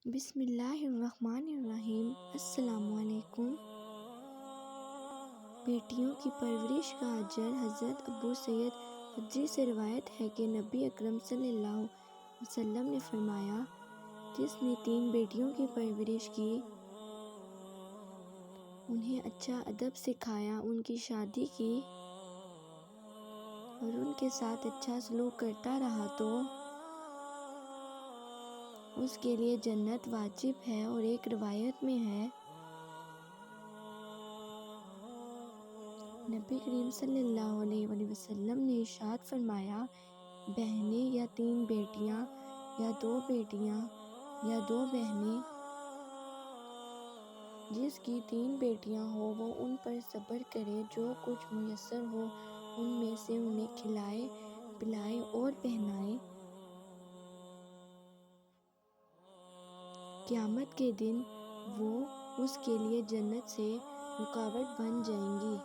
بسم اللہ الرحمن الرحیم۔ السلام علیکم۔ بیٹیوں کی پرورش کا اجر۔ حضرت ابو سعید خدری سے روایت ہے کہ نبی اکرم صلی اللہ علیہ وسلم نے فرمایا، جس نے 3 بیٹیوں کی پرورش کی، انہیں اچھا ادب سکھایا، ان کی شادی کی اور ان کے ساتھ اچھا سلوک کرتا رہا تو اس کے لیے جنت واجب ہے۔ اور ایک روایت میں ہے، نبی کریم صلی اللہ علیہ وسلم نے ارشاد فرمایا، بہنیں یا 3 بیٹیاں یا 2 بیٹیاں یا 2 بہنیں، جس کی 3 بیٹیاں ہوں وہ ان پر صبر کرے، جو کچھ میسر ہو ان میں سے انہیں کھلائے پلائے اور پہنائے۔ قیامت کے دن وہ اس کے لیے جنت سے رکاوٹ بن جائیں گی۔